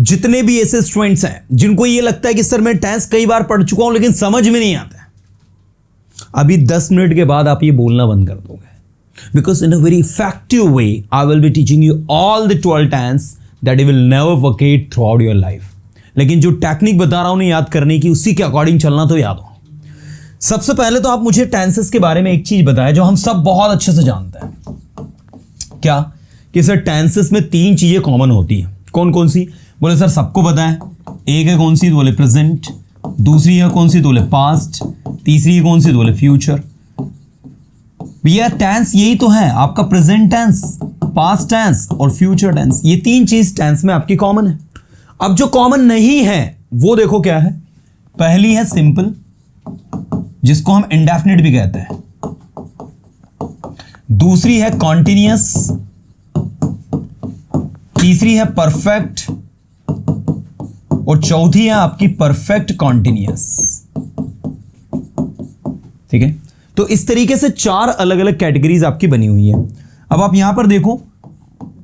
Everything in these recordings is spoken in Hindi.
जितने भी ऐसे स्टूडेंट्स हैं जिनको ये लगता है कि सर मैं टेंस कई बार पढ़ चुका हूं लेकिन समझ में नहीं आता, अभी 10 मिनट के बाद आप ये बोलना बंद कर दोगे, because in a very effective way I will be teaching you all the 12 tenses that you will never forget throughout your life. लेकिन जो टेक्निक बता रहा हूं ना याद करने की, उसी के अकॉर्डिंग चलना तो याद हो। सबसे पहले तो आप मुझे टेंसेस के बारे में एक चीज बताएं जो हम सब बहुत अच्छे से जानते हैं, क्या कि सर टेंसेस में 3 चीजें कॉमन होती हैं। कौन कौन सी? बोले सर सबको पता है। एक है कौन सी? बोले प्रेजेंट। दूसरी है कौन सी? बोले पास्ट। तीसरी है कौन सी? बोले फ्यूचर। भैया टेंस यही तो है आपका, प्रेजेंट टेंस, पास्ट टेंस और फ्यूचर टेंस। ये 3 चीज टेंस में आपकी कॉमन है। अब जो कॉमन नहीं है वो देखो क्या है। पहली है सिंपल, जिसको हम इंडेफिनिट भी कहते हैं। दूसरी है कॉन्टिन्यूअस। तीसरी है परफेक्ट और चौथी है आपकी परफेक्ट कॉन्टिन्यूअस। ठीक है, तो इस तरीके से 4 अलग अलग कैटेगरीज आपकी बनी हुई है। अब आप यहां पर देखो,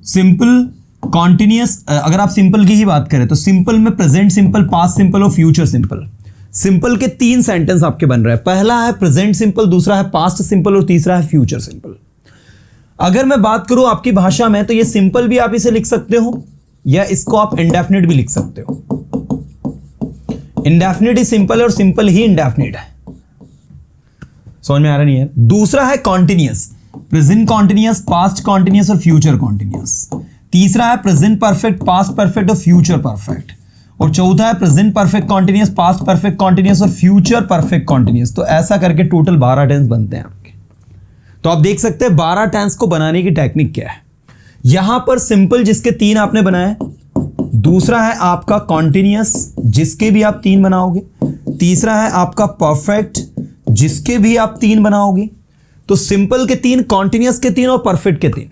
सिंपल, कॉन्टिन्यूअस, अगर आप सिंपल की ही बात करें तो सिंपल में प्रेजेंट सिंपल, पास्ट सिंपल और फ्यूचर सिंपल। सिंपल के 3 सेंटेंस आपके बन रहे हैं। पहला है प्रेजेंट सिंपल, दूसरा है पास्ट सिंपल और तीसरा है फ्यूचर सिंपल। अगर मैं बात करूं आपकी भाषा में तो ये सिंपल भी आप इसे लिख सकते हो या इसको आप इंडेफिनिट भी लिख सकते हो। इंडेफिनिट ही सिंपल और सिंपल ही इंडेफिनिट है। समझ में आ रहा नहीं है? दूसरा है continuous, present continuous, past continuous और फ्यूचर कॉन्टिन्यूअस। तीसरा है प्रेजेंट परफेक्ट, पास्ट परफेक्ट और फ्यूचर परफेक्ट। और चौथा है present perfect continuous, past perfect continuous और फ्यूचर परफेक्ट कॉन्टिन्यूअस। तो ऐसा करके टोटल 12 टेंस बनते हैं आपके। तो आप देख सकते हैं 12 टेंस को बनाने की टेक्निक क्या है। यहां पर सिंपल जिसके 3 आपने बनाए, दूसरा है आपका कॉन्टिन्यूअस जिसके भी आप 3 बनाओगे, तीसरा है आपका परफेक्ट जिसके भी आप 3 बनाओगे। तो सिंपल के 3, कॉन्टिन्यूअस के 3 और परफेक्ट के 3।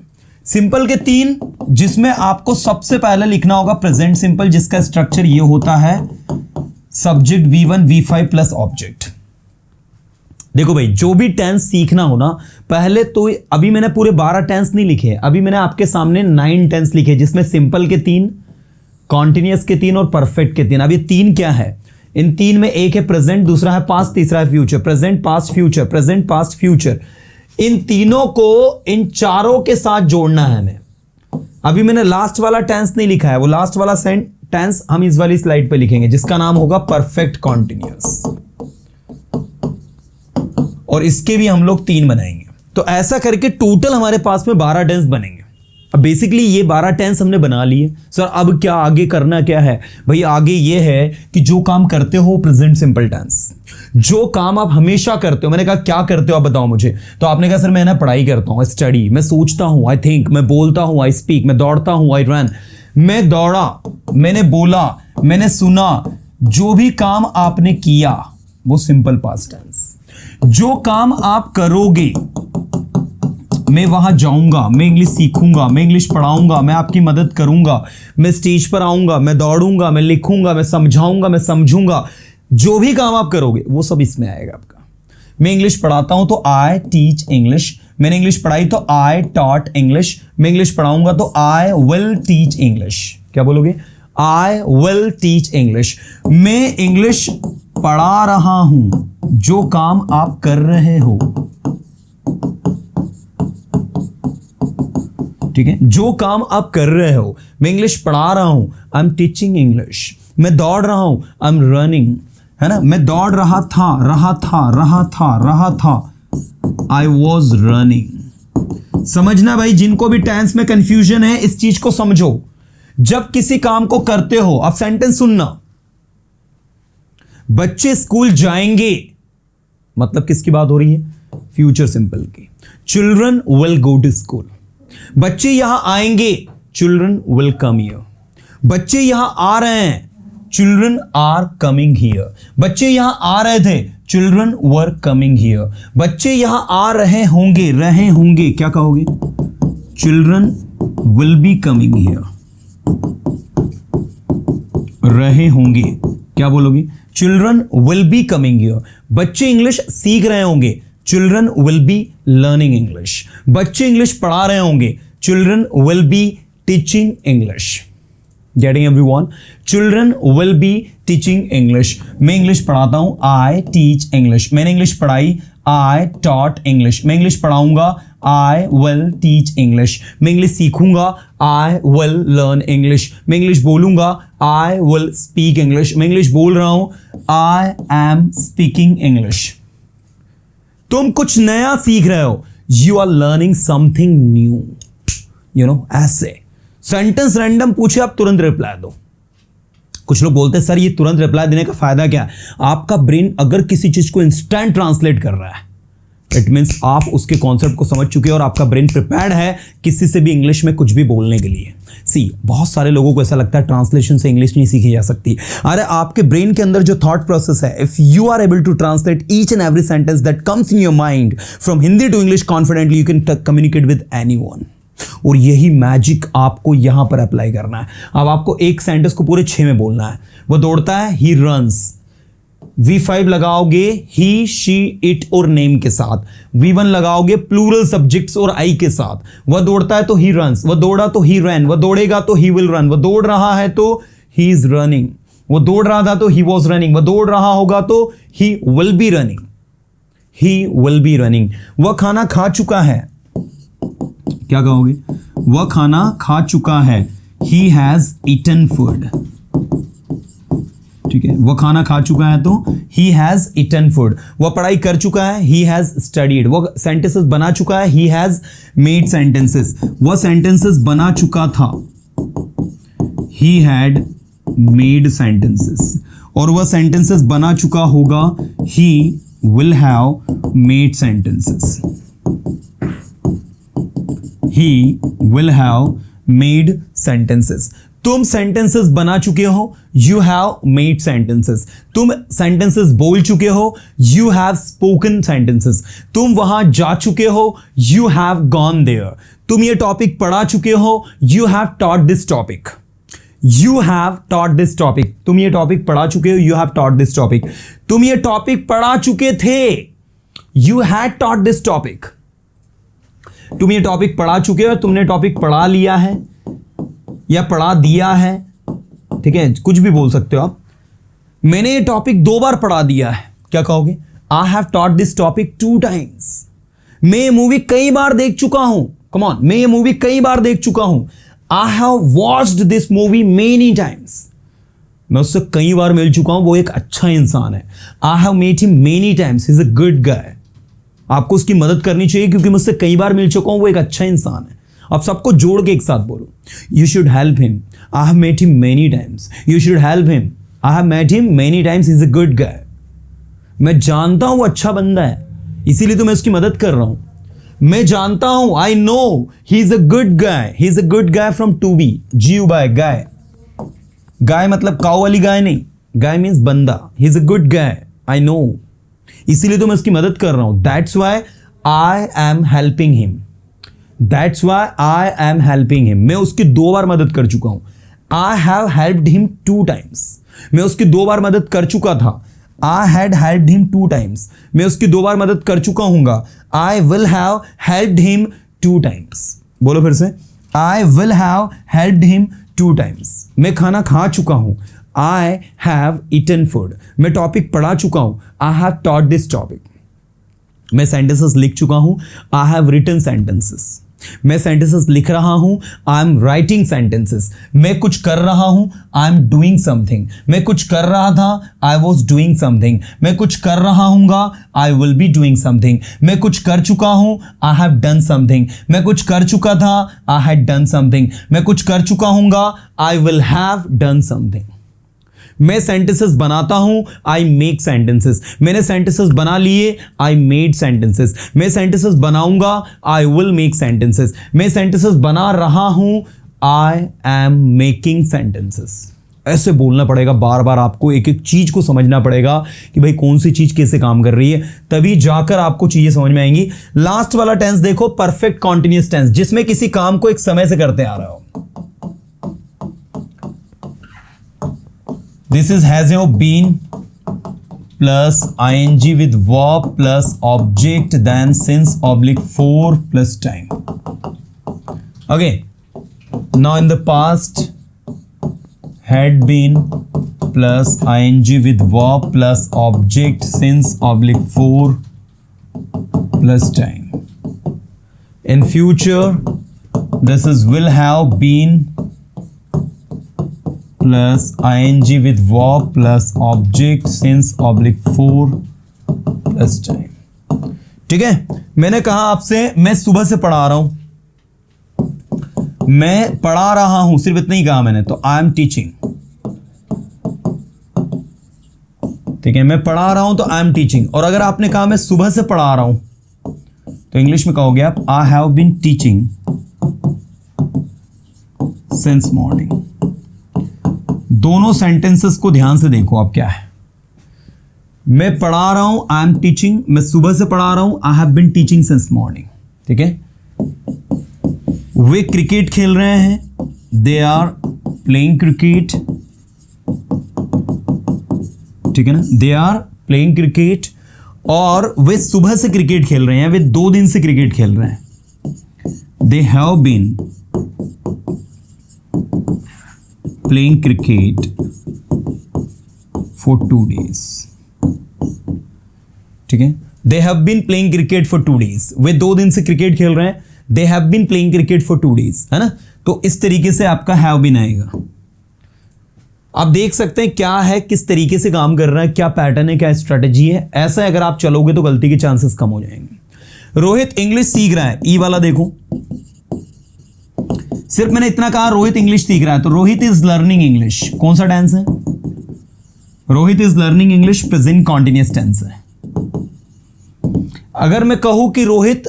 सिंपल के 3 जिसमें आपको सबसे पहले लिखना होगा प्रेजेंट सिंपल, जिसका स्ट्रक्चर ये होता है subject V1 V5 plus object. देखो भाई, जो भी टेंस सीखना हो ना, पहले तो अभी मैंने पूरे 12 टेंस नहीं लिखे, अभी मैंने आपके सामने 9 टेंस लिखे, जिसमें सिंपल के 3, कॉन्टिन्यूअस के 3 और परफेक्ट के 3। अब ये 3 क्या है? इन 3 में एक है प्रेजेंट, दूसरा है पास्ट, तीसरा है future. Present past future, present past future, इन तीनों को इन चारों के साथ जोड़ना है हमें। अभी मैंने लास्ट वाला टेंस नहीं लिखा है, वो लास्ट वाला टेंस हम इस वाली स्लाइड पे लिखेंगे, जिसका नाम होगा परफेक्ट कॉन्टिन्यूअस। और इसके भी हम लोग 3 बनाएंगे। तो ऐसा करके टोटल हमारे पास में 12 टेंस बनेंगे। अब बेसिकली ये 12 टेंस हमने बना लिए। सर अब क्या आगे करना क्या है? भाई आगे ये है कि जो काम करते हो प्रेजेंट सिंपल टेंस, जो काम आप हमेशा करते हो। मैंने कहा क्या करते हो आप बताओ मुझे, तो आपने कहा सर मैं ना पढ़ाई करता हूँ, स्टडी, मैं सोचता हूँ, आई थिंक, मैं बोलता हूँ, आई स्पीक, मैं दौड़ता हूँ, आई रन। मैं दौड़ा, मैंने बोला, मैंने सुना, जो भी काम आपने किया वो सिंपल पास्ट टेंस। जो काम आप करोगे, मैं वहां जाऊंगा, मैं इंग्लिश सीखूंगा, मैं इंग्लिश पढ़ाऊंगा, मैं आपकी मदद करूंगा, मैं स्टेज पर आऊंगा, मैं दौड़ूंगा, मैं लिखूंगा, मैं समझाऊंगा, मैं समझूंगा, जो भी काम आप करोगे वो सब इसमें आएगा आपका। मैं इंग्लिश पढ़ाता हूं तो आई टीच इंग्लिश, मैंने इंग्लिश पढ़ाई तो आई टॉट इंग्लिश, मैं इंग्लिश पढ़ाऊंगा तो आई विल टीच इंग्लिश। क्या बोलोगे? I will teach English. मैं इंग्लिश पढ़ा रहा हूं, जो काम आप कर रहे हो, ठीक है, जो काम आप कर रहे हो। मैं इंग्लिश पढ़ा रहा हूं, आई एम टीचिंग इंग्लिश। मैं दौड़ रहा हूं, आई एम रनिंग, है ना। मैं दौड़ रहा था, रहा था, रहा था, रहा था, आई वॉज रनिंग। समझना भाई, जिनको भी टेंस में कंफ्यूजन है इस चीज को समझो। जब किसी काम को करते हो, अब सेंटेंस सुनना, बच्चे स्कूल जाएंगे, मतलब किसकी बात हो रही है? फ्यूचर सिंपल की। Children will go to school. बच्चे यहां आएंगे, चिल्ड्रन विल कम हियर। बच्चे यहां आ रहे हैं, चिल्ड्रन आर कमिंग हियर। बच्चे यहां आ रहे थे, चिल्ड्रन वर कमिंग हियर। बच्चे यहां आ रहे होंगे, रहे होंगे क्या कहोगे? Children will be coming here. रहे होंगे क्या बोलोगे? Children will be coming here. बच्चे इंग्लिश सीख रहे होंगे, children will be learning English. बच्चे इंग्लिश पढ़ा रहे होंगे, children will be teaching English. Getting everyone? Children will be teaching English, मैं इंग्लिश पढ़ाता हूं, आई टीच इंग्लिश, मैंने इंग्लिश पढ़ाई, आई टॉट इंग्लिश, मैं इंग्लिश पढ़ाऊंगा, आई विल टीच इंग्लिश, मैं English सीखूंगा, I will learn English, मैं इंग्लिश बोलूंगा, आई विल स्पीक इंग्लिश, मैं इंग्लिश बोल रहा हूं, आई एम स्पीकिंग इंग्लिश। तुम कुछ नया सीख रहे हो, you are learning something new, you know, ऐसे। सेंटेंस रैंडम पूछे, आप तुरंत रिप्लाई दो। कुछ लोग बोलते हैं सर ये तुरंत रिप्लाई देने का फायदा क्या है? आपका ब्रेन अगर किसी चीज को इंस्टेंट ट्रांसलेट कर रहा है, इट मीन्स आप उसके कॉन्सेप्ट को समझ चुके हैं और आपका ब्रेन प्रिपेयर्ड है किसी से भी इंग्लिश में कुछ भी बोलने के लिए। सी, बहुत सारे लोगों को ऐसा लगता है ट्रांसलेशन से इंग्लिश नहीं सीखी जा सकती। अरे आपके ब्रेन के अंदर जो थॉट प्रोसेस है, if you are able to translate each and every sentence that comes in your mind from Hindi to English confidently, you can communicate with anyone. और यही मैजिक आपको यहां पर अप्लाई करना है। अब आपको एक सेंटेंस को पूरे 6 में बोलना है। वो दौड़ता है, ही रन्स, V5 लगाओगे ही, शी, इट और नेम के साथ, V1 लगाओगे प्लूरल सब्जेक्ट्स और आई के साथ। वह दौड़ता है तो ही रन्स, वह दौड़ा तो ही रैन, वह दौड़ेगा तो ही विल रन, वह दौड़ रहा है तो ही इज रनिंग, वह दौड़ रहा था तो ही वॉज रनिंग, वह दौड़ रहा होगा तो he will be running, he will be running. वह खाना खा चुका है, क्या कहोगे? वह खाना खा चुका है, ही हैज ईटन फूड, ठीक है। वह खाना खा चुका है तो ही हैज ईटन फूड। वह पढ़ाई कर चुका है, ही हैज स्टडीड। वह सेंटेंसेस बना चुका है, ही हैज मेड सेंटेंसेस। वह सेंटेंसेस बना चुका था, ही हैड मेड सेंटेंसेस। और वह सेंटेंसेस बना चुका होगा, he will have made sentences, he will have made sentences। तुम सेंटेंसेस बना चुके हो, you have made sentences। तुम सेंटेंसेस बोल चुके हो, you have spoken sentences। तुम वहां जा चुके हो, you have gone there। तुम ये टॉपिक पढ़ा चुके हो, you have taught this topic। You have taught this topic। तुम ये टॉपिक पढ़ा चुके हो, you have taught this topic। तुम ये टॉपिक पढ़ा चुके थे, you had taught this topic। तुम ये टॉपिक पढ़ा चुके हो, तुमने टॉपिक पढ़ा लिया है या पढ़ा दिया है, ठीक है, कुछ भी बोल सकते हो आप। मैंने ये टॉपिक 2 बार पढ़ा दिया है, क्या कहोगे? I have taught this topic 2 times. मैं ये मूवी कई बार देख चुका हूं, कम ऑन, मैं ये मूवी कई बार देख चुका हूं। I have watched this movie many times. मैं उससे कई बार मिल चुका हूं, वो एक अच्छा इंसान है। I have met him many times, he is a good guy. आपको उसकी मदद करनी चाहिए क्योंकि मुझसे कई बार मिल चुका हूं, वो एक अच्छा इंसान है। अब सबको जोड़ के एक साथ बोलो, you should help him, I have met him many times. You should help him, I have met him many times, he is a good guy. मैं जानता हूं वो अच्छा बंदा है, इसीलिए तो मैं उसकी मदद कर रहा हूं। मैं जानता हूं, I know he is a good guy, he is a good guy from to B, G by guy. Guy मतलब काऊ वाली गाय नहीं, गाय मीन्स बंदा। He is a good guy, I know, इसीलिए तो मैं उसकी मदद कर रहा हूं। That's why I am helping him, that's why I am helping him. मैं उसकी 2 बार मदद कर चुका हूं। I have helped him 2 times. मैं उसकी 2 बार मदद कर चुका था। I had helped him 2 times. मैं उसकी 2 बार मदद कर चुका हूंगा। I will have helped him 2 times. बोलो फिर से, I will have helped him 2 times. मैं खाना खा चुका हूं, आई हैव ईटन फूड। मैं टॉपिक पढ़ा चुका हूं, I have taught this topic. मैं सेंटेंसेस लिख चुका हूं, आई हैव रिटन सेंटेंसेस। मैं सेंटेंसेस लिख रहा हूं, आई एम राइटिंग सेंटेंसेस। मैं कुछ कर रहा हूं, आई एम डूइंग समथिंग। मैं कुछ कर रहा था, आई वॉज डूइंग समथिंग। मैं कुछ कर रहा हूंगा, I will be doing something. मैं कुछ कर चुका हूं, आई हैव डन समथिंग। मैं कुछ कर चुका था, आई हैड डन समथिंग। मैं कुछ कर चुका हूंगा, I will have done something. मैं सेंटेंसेस बनाता हूं, आई मेक सेंटेंसेस। मैंने सेंटेंसेस बना लिए, आई मेड सेंटेंसेस। मैं सेंटेंसेस बनाऊंगा, आई विल मेक सेंटेंसेस। मैं सेंटेंसेस बना रहा हूं, आई एम मेकिंग सेंटेंसेस। ऐसे बोलना पड़ेगा बार बार, आपको एक एक चीज को समझना पड़ेगा कि भाई कौन सी चीज कैसे काम कर रही है, तभी जाकर आपको चीजें समझ में आएंगी। लास्ट वाला टेंस देखो, परफेक्ट कॉन्टिन्यूअस टेंस, जिसमें किसी काम को एक समय से करते आ रहे हो। This is has your been plus ing with verb plus object then since oblique for plus time. Okay. Now in the past had been plus ing with verb plus object since / for plus time. In future, this is will have been plus ing with verb plus object since / for plus time. ठीक है, मैंने कहा आपसे मैं सुबह से पढ़ा रहा हूं, मैं पढ़ा रहा हूं, सिर्फ इतना ही कहा मैंने, तो आई एम टीचिंग. ठीक है, मैं पढ़ा रहा हूं तो आई एम टीचिंग. और अगर आपने कहा मैं सुबह से पढ़ा रहा हूं तो इंग्लिश में कहोगे आप I have been teaching since morning. दोनों सेंटेंसेस को ध्यान से देखो आप क्या है. मैं पढ़ा रहा हूं आई एम टीचिंग, मैं सुबह से पढ़ा रहा हूं I have been teaching since morning. ठीक है, वे क्रिकेट खेल रहे हैं, दे आर प्लेइंग क्रिकेट. ठीक है ना, दे आर प्लेइंग क्रिकेट. और वे सुबह से क्रिकेट खेल रहे हैं, वे 2 दिन से क्रिकेट खेल रहे हैं. They have been playing cricket for 2 days. ठीक है, they have been playing cricket for 2 days. वे 2 दिन से क्रिकेट खेल रहे हैं, they have been playing cricket for 2 days. है ना, तो इस तरीके से आपका हैव बीन आएगा. आप देख सकते हैं क्या है, किस तरीके से काम कर रहा है, क्या पैटर्न है, क्या स्ट्रेटेजी है. ऐसा अगर आप चलोगे तो गलती के चांसेस कम हो जाएंगे. रोहित इंग्लिश सीख रहा है, ई वाला देखो, सिर्फ मैंने इतना कहा रोहित इंग्लिश सीख रहा है, तो रोहित इज लर्निंग इंग्लिश. कौन सा टेंस है? Rohit is learning English, present continuous tense है. अगर मैं कहूं कि रोहित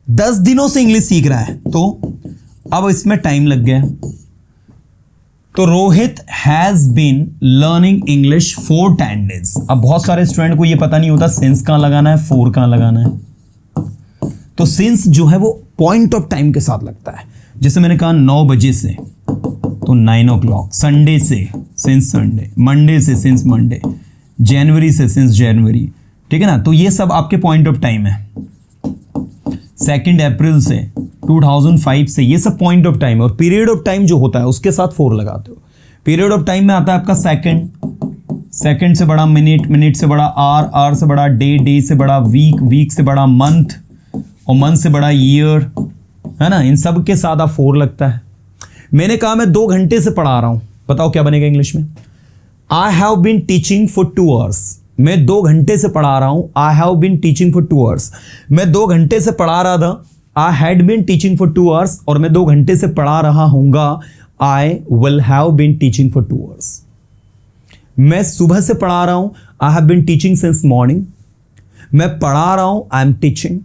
10 दिनों से इंग्लिश सीख रहा है, तो अब इसमें टाइम लग गया, तो Rohit has been learning English for 10 days. अब बहुत सारे स्टूडेंट को ये पता नहीं होता सिंस कहां लगाना है, फॉर कहां लगाना है. तो सिंस जो है वो पॉइंट ऑफ टाइम के साथ लगता है. जैसे मैंने कहा 9 बजे से, तो 9 o'clock. संडे से सिंस संडे, मंडे से सिंस मंडे, जनवरी से सिंस जनवरी. ठीक है ना, तो ये सब आपके पॉइंट ऑफ टाइम है. 2 अप्रैल से 2005 से, ये सब पॉइंट ऑफ टाइम है. और पीरियड ऑफ टाइम जो होता है उसके साथ 4 लगाते हो. पीरियड ऑफ टाइम में आता है आपका सेकंड से बड़ा मिनट, मिनट से बड़ा आर से बड़ा डे, डे से बड़ा वीक, वीक से बड़ा मंथ, और मंथ से बड़ा ईयर. है ना, इन सब के साथ आप 4 लगता है. मैंने कहा मैं 2 घंटे से पढ़ा रहा हूं, बताओ क्या बनेगा इंग्लिश में? I have been teaching for 2 hours. मैं 2 घंटे से पढ़ा रहा हूं, I have been teaching for 2 hours. मैं 2 घंटे से पढ़ा रहा था, I had been teaching for 2 hours. और मैं 2 घंटे से पढ़ा रहा हूंगा, I will have been teaching for 2 hours. मैं सुबह से पढ़ा रहा हूं, I have been teaching since morning. मैं पढ़ा रहा हूं, आई एम टीचिंग.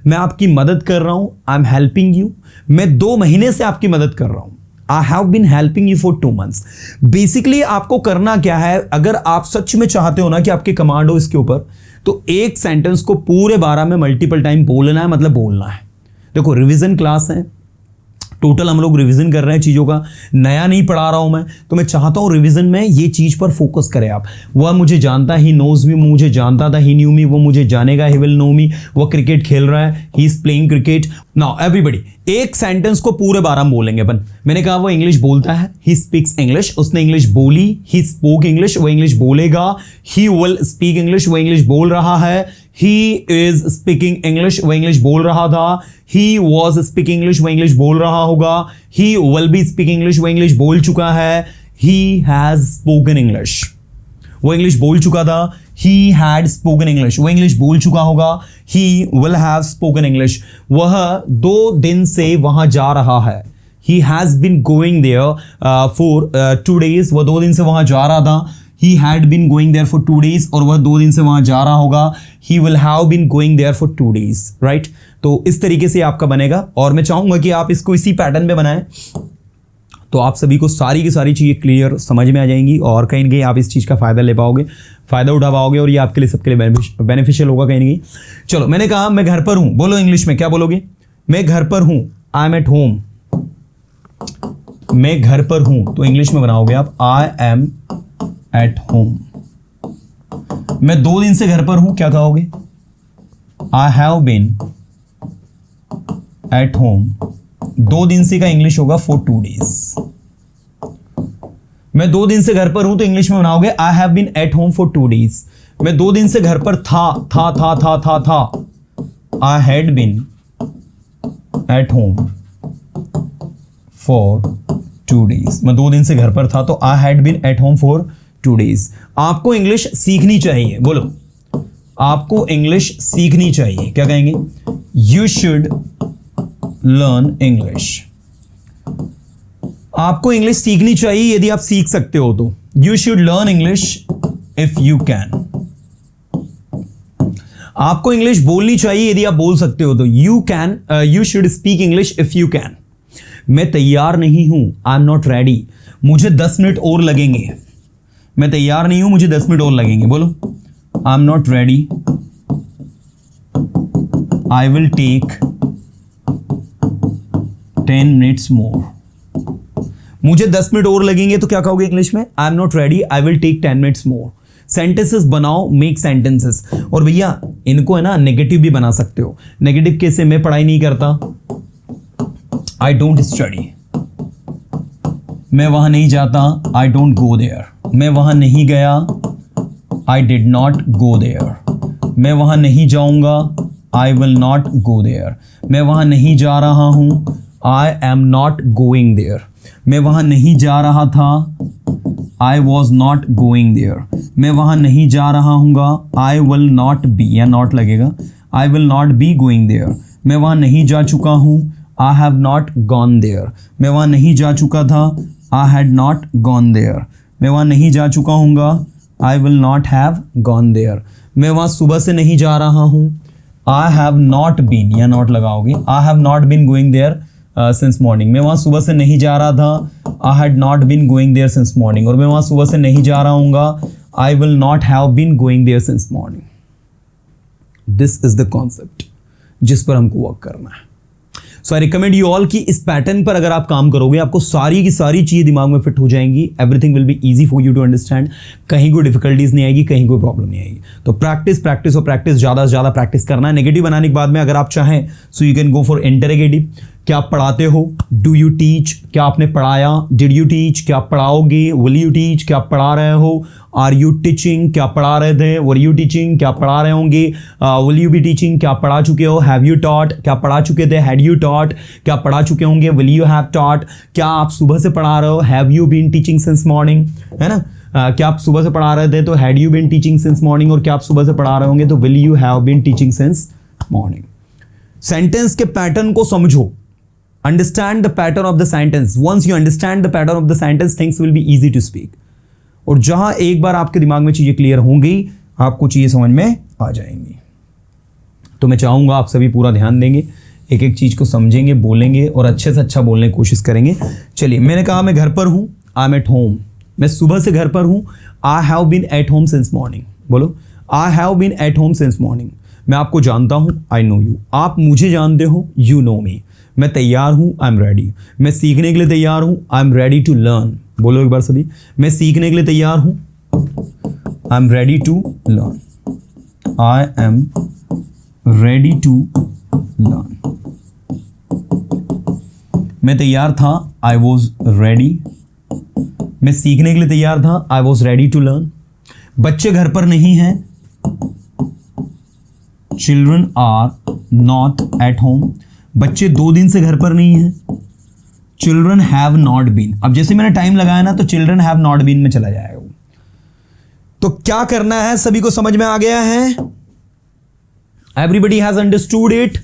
मैं आपकी मदद कर रहा हूं, आई एम हेल्पिंग यू. मैं 2 महीने से आपकी मदद कर रहा हूं, I have been helping you for 2 months. Basically आपको करना क्या है, अगर आप सच में चाहते हो ना कि आपकी कमांड हो इसके ऊपर, तो एक सेंटेंस को पूरे 12 में मल्टीपल टाइम बोलना है, मतलब बोलना है. देखो रिवीजन क्लास है, टोटल हम लोग रिवीजन कर रहे हैं चीज़ों का, नया नहीं पढ़ा रहा हूं मैं, तो मैं चाहता हूं रिवीजन में ये चीज़ पर फोकस करें आप. वह मुझे जानता, ही नोज मी, मुझे जानता था, ही न्यू मी, वो मुझे जानेगा, ही विल नो मी. वो क्रिकेट खेल रहा है, he is playing cricket. Now everybody, एक सेंटेंस को पूरे 12 में बोलेंगे अपन. मैंने कहा वो इंग्लिश बोलता है, ही स्पीक्स इंग्लिश, उसने इंग्लिश बोली, ही स्पोक इंग्लिश, वो इंग्लिश बोलेगा, ही विल स्पीक इंग्लिश, वो इंग्लिश बोल रहा है, ही इज स्पीकिंग इंग्लिश, वो इंग्लिश बोल रहा था, ही वॉज स्पीकिंग इंग्लिश, वो इंग्लिश बोल रहा होगा, he will be speaking English, वो इंग्लिश बोल चुका है, ही हैज स्पोकन इंग्लिश, वो इंग्लिश बोल चुका था, ही हैड स्पोकन इंग्लिश, वो इंग्लिश बोल चुका होगा, he will have spoken English. वह 2 दिन से वहां जा रहा है, he has been going there for 2 days. वह 2 दिन से वहां जा रहा था, he had been going there for 2 days. और वह 2 दिन से वहां जा रहा होगा, he will have been going there for 2 days. right? तो इस तरीके से आपका बनेगा, और मैं चाहूंगा कि आप इसको इसी पैटर्न में बनाएं, तो आप सभी को सारी की सारी चीज़ें क्लियर समझ में आ जाएंगी, और कहीं ना कहीं आप इस चीज़ का फ़ायदा ले पाओगे, फ़ायदा उठा पाओगे, और ये आपके लिए सबके लिए बेनिफिशियल होगा कहीं ना कहीं. चलो, मैंने कहा मैं घर पर हूँ, बोलो इंग्लिश में क्या बोलोगे? मैं घर पर हूँ, आई एम एट होम. मैं घर पर हूँ, तो इंग्लिश में बनाओगे आप आई एम एट होम. मैं 2 दिन से घर पर हूं, क्या कहोगे? I have been at home. 2 दिन से का इंग्लिश होगा फॉर 2 days. मैं 2 दिन से घर पर हूं तो इंग्लिश में बनाओगे I have been at home for 2 days। मैं 2 दिन से घर पर था I had been at home for 2 days। मैं 2 दिन से घर पर था तो I had been at home for 2 days। आपको इंग्लिश सीखनी चाहिए, बोलो आपको इंग्लिश सीखनी चाहिए, क्या कहेंगे? You should learn English. आपको इंग्लिश सीखनी चाहिए यदि आप सीख सकते हो तो। You should learn English if you can. आपको इंग्लिश बोलनी चाहिए यदि आप बोल सकते हो तो। You should speak English if you can. मैं तैयार नहीं हूं, आई एम नॉट रेडी, मुझे 10 मिनट और लगेंगे। मैं तैयार नहीं हूं, मुझे 10 मिनट और लगेंगे, बोलो I am not ready, I will take 10 minutes more. मुझे 10 मिनट और लगेंगे तो क्या कहोगे इंग्लिश में? I am not ready, I will take 10 minutes more. Sentences बनाओ, मेक सेंटेंसेस। और भैया इनको है ना नेगेटिव भी बना सकते हो। नेगेटिव कैसे? मैं पढ़ाई नहीं करता, आई डोंट स्टडी। मैं वहां नहीं जाता, आई डोंट गो देयर। मैं वहां नहीं गया, I did not go there. मैं वहां नहीं जाऊंगा, I will not go there. मैं वहां नहीं जा रहा हूं, I am not going there. मैं वहां नहीं जा रहा था, I was not going there. मैं वहां नहीं जा रहा हूँगा, आई विल नॉट बी, या नॉट लगेगा, I will not be going there. मैं वहां नहीं जा चुका हूँ, I have not gone there. मैं वहां नहीं जा चुका था, I had not gone there. मैं वहां नहीं जा चुका हूँगा, I will not have gone there. मैं वहां सुबह से नहीं जा रहा हूँ, आई हैव नॉट बीन, या नॉट लगाओगे, I have not been going there since morning. मैं वहां सुबह से नहीं जा रहा था, I had not been going there since morning. और मैं वहां सुबह से नहीं जा रहा हूँगा, I will not have been going there since morning. This is the concept जिस पर हमको वर्क करना है। So I recommend you all कि इस पैटर्न पर अगर आप काम करोगे आपको सारी की सारी चीज़ें दिमाग में फिट हो जाएंगी। Everything will be easy for you to understand. कहीं कोई डिफिकल्टीज नहीं आएगी, कहीं कोई प्रॉब्लम नहीं आएगी। तो प्रैक्टिस प्रैक्टिस और प्रैक्टिस, ज़्यादा से ज़्यादा प्रैक्टिस करना है। नेगेटिव बनाने के बाद में अगर आप चाहें so you can go for interrogative. क्या आप पढ़ाते हो? Do you teach? क्या आपने पढ़ाया? Did you teach? क्या आप पढ़ाओगे? Will you teach? क्या आप पढ़ा रहे हो? Are you teaching? क्या पढ़ा रहे थे? Were you teaching? क्या पढ़ा रहे होंगे? Will you be teaching? क्या पढ़ा चुके हो? Have you taught? क्या पढ़ा चुके थे? Had you taught? क्या पढ़ा चुके होंगे? Will you have taught? क्या आप सुबह से पढ़ा रहे हो? Have you been teaching since morning, है ना? क्या आप सुबह से पढ़ा रहे थे तो had you been teaching since morning. और क्या आप सुबह से पढ़ा रहे होंगे तो will you have been teaching since morning. Sentence के पैटर्न को समझो। Understand the pattern of the sentence. Once you understand the pattern of the sentence, things will be easy to speak. और जहां एक बार आपके दिमाग में चीजें क्लियर होंगी, आपको चीजें समझ में आ जाएंगी। तो मैं चाहूंगा आप सभी पूरा ध्यान देंगे, एक एक चीज को समझेंगे, बोलेंगे और अच्छे से अच्छा बोलने की कोशिश करेंगे। चलिए, मैंने कहा मैं घर पर हूं, आई एम एट होम। मैं सुबह से घर पर हूं, I have been at home since morning. बोलो, I have been at home since morning. मैं आपको जानता हूं, आई नो यू। आप मुझे जानते हो, यू नो मी। मैं तैयार हूं, आई एम रेडी। मैं सीखने के लिए तैयार हूं, I am ready to learn. बोलो एक बार सभी, मैं सीखने के लिए तैयार हूं, I am ready to learn. I am ready to learn. मैं तैयार था, आई वॉज रेडी। मैं सीखने के लिए तैयार था, I was ready to learn. बच्चे घर पर नहीं हैं, children are not at home. बच्चे 2 दिन से घर पर नहीं हैं, चिल्ड्रन हैव नॉट बीन। अब जैसे मैंने टाइम लगाया ना तो चिल्ड्रन हैव नॉट बीन में चला जाएगा वो। तो क्या करना है, सभी को समझ में आ गया है? Everybody has understood it.